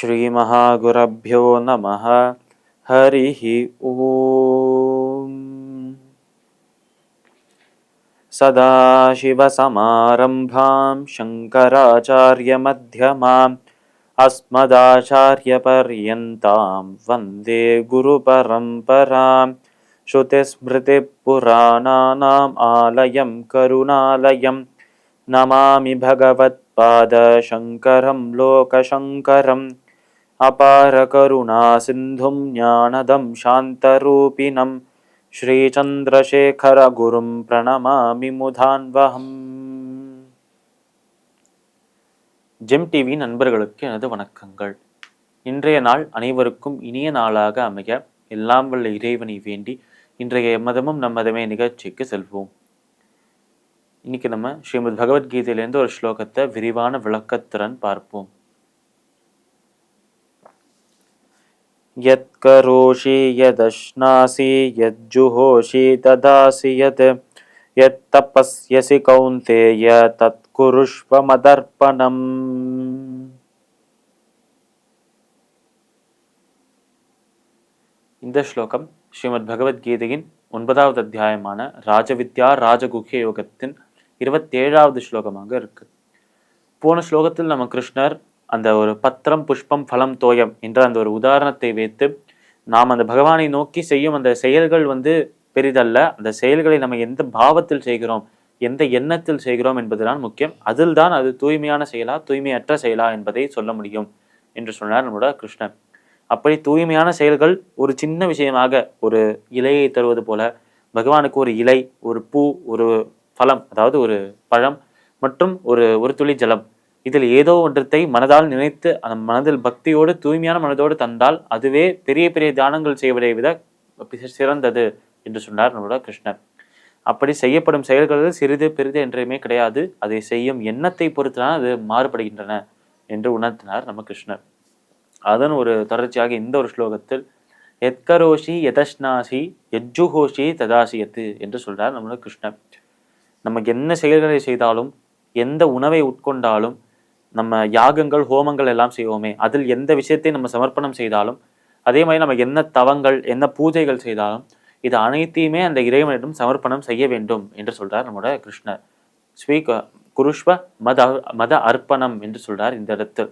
श्रीमहागुरभ्यो नमः। हरिः ओम्। सदाशिवसमारम्भां शङ्कराचार्यमध्यमाम् अस्मदाचार्यपर्यन्तां वन्दे गुरुपरम्पराम्। श्रुतिस्मृतिपुराणानाम् आलयं करुणालयं नमामि भगवत्पादशङ्करं लोकशङ्करम्। अपारकरुणासिन्धुं ज्ञानदं शान्तरूपिणं श्रीचन्द्रशेखरगुरुं प्रणमामि मुधान्वहम्. ஜெம் டிவி நண்பர்களுக்கு எனது வணக்கங்கள். இன்றைய நாள் அனைவருக்கும் இனிய நாளாக அமைய எல்லாம் வல்ல இறைவனை வேண்டி இன்றைய மதமும் நம்மதமே நிகழ்ச்சிக்கு செல்வோம். இன்னைக்கு நம்ம ஸ்ரீமத் பகவத்கீதையிலேருந்து ஒரு ஸ்லோகத்தை விரிவான விளக்கத்துடன் பார்ப்போம். யத் கரோஷி யதஷ்னாசி யஜ்ஜுஹோஷி ததாசி யத் யத் தபஸ்யசி கௌந்தேய தத் குருஷ்வ மதர்ப்பணம். இந்த ஸ்லோகம் ஸ்ரீமத் பகவத்கீதையின் 9வது அத்தியாயமான ராஜவித்யா ராஜகுஹ்ய யோகத்தின் 27வது ஸ்லோகமாக இருக்கு. போன ஸ்லோகத்தில் நம்ம கிருஷ்ணர் அந்த ஒரு பத்திரம் புஷ்பம் ஃபலம் தோயம் என்ற அந்த ஒரு உதாரணத்தை வைத்து நாம் அந்த பகவானை நோக்கி செய்யும் அந்த செயல்கள் பெரிதல்ல, அந்த செயல்களை நம்ம எந்த பாவத்தில் செய்கிறோம், எந்த எண்ணத்தில் செய்கிறோம் என்பதுதான் முக்கியம். அதில் தான் அது தூய்மையான செயலா தூய்மையற்ற செயலா என்பதை சொல்ல முடியும் என்று சொன்னார் நம்மளோட கிருஷ்ணர். அப்படி தூய்மையான செயல்கள் ஒரு சின்ன விஷயமாக ஒரு இலையை தருவது போல பகவானுக்கு ஒரு இலை, ஒரு பூ, ஒரு பழம், அதாவது ஒரு பழம் மற்றும் ஒரு துளி ஜலம், இதில் ஏதோ ஒன்றத்தை மனதால் நினைத்து அந்த மனதில் பக்தியோடு தூய்மையான மனதோடு தந்தால் அதுவே பெரிய பெரிய தியானங்கள் செய்வதை விட சிறந்தது என்று சொன்னார் நம்மளோட கிருஷ்ணர். அப்படி செய்யப்படும் செயல்களில் சிறிது பெரிது என்றுமே கிடையாது, அதை செய்யும் எண்ணத்தை பொறுத்துதான் அது மாறுபடுகின்றன என்று உணர்த்தினார் நம்ம கிருஷ்ணர். அதன் ஒரு தொடர்ச்சியாக இந்த ஒரு ஸ்லோகத்தில் எத்கரோஷி யதஷ்னாசி யஜ்ஜுஹோஷி ததாசியத்து என்று சொல்றார் நம்மளோட கிருஷ்ணர். நமக்கு என்ன செயல்களை செய்தாலும், எந்த உணவை உட்கொண்டாலும், நம்ம யாகங்கள் ஹோமங்கள் எல்லாம் செய்வோமே, அதில் எந்த விஷயத்தை நம்ம சமர்ப்பணம் செய்தாலும், அதே மாதிரி நம்ம என்ன தவங்கள் என்ன பூஜைகள் செய்தாலும் இது அனைத்தையுமே அந்த இறைவனிடம் சமர்ப்பணம் செய்ய வேண்டும் என்று சொல்றார் நம்மளோட கிருஷ்ணர். ஸ்ரீ குருஷ்வ மத அர்ப்பணம் என்று சொல்றார். இந்த இடத்தில்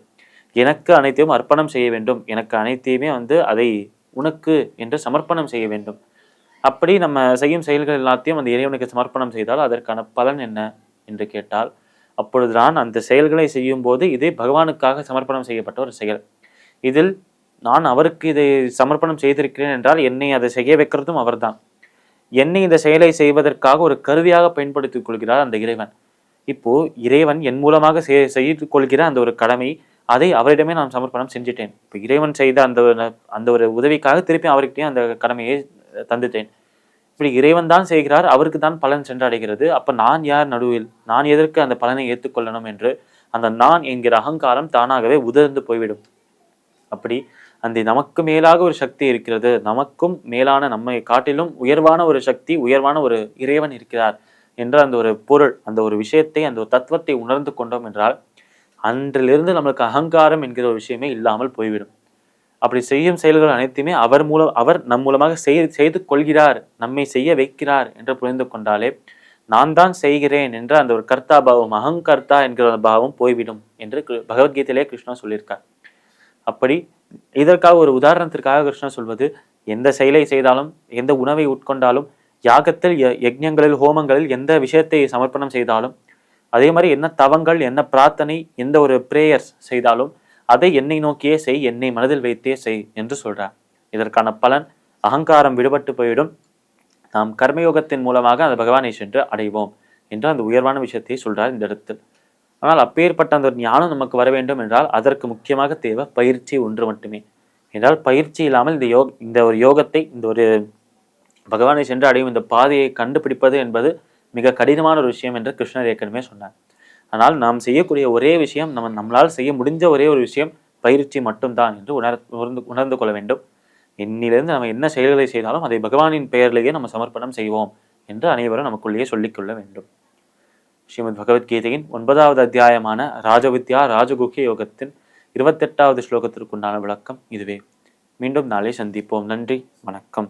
எனக்கு அனைத்தையும் அர்ப்பணம் செய்ய வேண்டும், எனக்கு அனைத்தையுமே அதை உனக்கு என்று சமர்ப்பணம் செய்ய வேண்டும். அப்படி நம்ம செய்யும் செயல்கள் எல்லாத்தையும் அந்த இறைவனுக்கு சமர்ப்பணம் செய்தால் அதற்கான பலன் என்ன என்று கேட்டால், அப்பொழுதுதான் அந்த செயல்களை செய்யும் போது இது பகவானுக்காக சமர்ப்பணம் செய்யப்பட்ட ஒரு செயல். இதில் நான் அவருக்கு இதை சமர்ப்பணம் செய்திருக்கிறேன் என்றால் என்னை அதை செய்ய வைக்கிறதும் அவர்தான். என்னை இந்த செயலை செய்வதற்காக ஒரு கருவியாக பயன்படுத்திக் கொள்கிறார் அந்த இறைவன். இப்போ இறைவன் என் மூலமாக செய்து கொள்கிற அந்த ஒரு கடமை, அதை அவரிடமே நான் சமர்ப்பணம் செஞ்சிட்டேன். இப்போ இறைவன் செய்த அந்த ஒரு உதவிக்காக திருப்பி அவர்கிட்டயே அந்த கடமையை தந்துட்டேன். இப்படி இறைவன் தான் செய்கிறார், அவருக்கு தான் பலன் சென்றடைகிறது. அப்ப நான் யார் நடுவில், நான் எதற்கு அந்த பலனை ஏற்றுக்கொள்ளணும் என்று அந்த நான் என்கிற அகங்காரம் தானாகவே உதிர்ந்து போய்விடும். அப்படி அந்த நமக்கு மேலாக ஒரு சக்தி இருக்கிறது, நமக்கும் மேலான நம்மை காட்டிலும் உயர்வான ஒரு சக்தி, உயர்வான ஒரு இறைவன் இருக்கிறார் என்ற அந்த ஒரு பொருள், அந்த ஒரு விஷயத்தை, அந்த ஒரு தத்துவத்தை உணர்ந்து கொண்டோம் என்றால் அன்றிலிருந்து நம்மளுக்கு அகங்காரம் என்கிற ஒரு விஷயமே இல்லாமல் போய்விடும். அப்படி செய்யும் செயல்கள் அனைத்துமே அவர் நம் மூலமாக செய்து கொள்கிறார், நம்மை செய்ய வைக்கிறார் என்று புரிந்து கொண்டாலே நான் தான் செய்கிறேன் என்ற அந்த ஒரு கர்த்தா பாவம், அகங்கர்த்தா என்கிற பாவம் போய்விடும் என்று பகவத்கீதையிலே கிருஷ்ணா சொல்லியிருக்கார். அப்படி இதற்காக ஒரு உதாரணத்திற்காக கிருஷ்ணா சொல்வது, எந்த செயலை செய்தாலும், எந்த உணவை உட்கொண்டாலும், யாகத்தில் யஜ்ஞங்களில் ஹோமங்களில் எந்த விஷயத்தை சமர்ப்பணம் செய்தாலும், அதே மாதிரி என்ன தவங்கள் என்ன பிரார்த்தனை எந்த ஒரு பிரேயர்ஸ் செய்தாலும் அதை என்னை நோக்கியே செய், என்னை மனதில் வைத்தே செய் என்று சொல்றார். இதற்கான பலன் அகங்காரம் விடுபட்டு போயிடும், நாம் கர்மயோகத்தின் மூலமாக அந்த பகவானை சென்று அடைவோம் என்று அந்த உயர்வான விஷயத்தை சொல்றார் இந்த இடத்தில். ஆனால் அப்பேற்பட்ட அந்த ஞானம் நமக்கு வர வேண்டும் என்றால் அதற்கு முக்கியமாக தேவை பயிற்சி ஒன்று மட்டுமே. என்றால் பயிற்சி இல்லாமல் இந்த ஒரு யோகத்தை, இந்த ஒரு பகவானை சென்று அடையும் இந்த பாதையை கண்டுபிடிப்பது என்பது மிக கடினமான ஒரு விஷயம் என்று கிருஷ்ணர் ஏற்கனவே சொன்னார். ஆனால் நாம் செய்யக்கூடிய ஒரே விஷயம், நம்மளால் செய்ய முடிஞ்ச ஒரே ஒரு விஷயம் பயிற்சி மட்டும்தான் என்று உணர்ந்து கொள்ள வேண்டும். இன்னிலிருந்து நம்ம என்ன செயல்களை செய்தாலும் அதை பகவானின் பெயரிலேயே நம்ம சமர்ப்பணம் செய்வோம் என்று அனைவரும் நமக்குள்ளேயே சொல்லிக்கொள்ள வேண்டும். ஸ்ரீமத் பகவத்கீதையின் 9வது அத்தியாயமான ராஜவித்யா ராஜகுஹ்ய யோகத்தின் 28வது ஸ்லோகத்திற்குண்டான விளக்கம் இதுவே. மீண்டும் நாளை சந்திப்போம். நன்றி, வணக்கம்.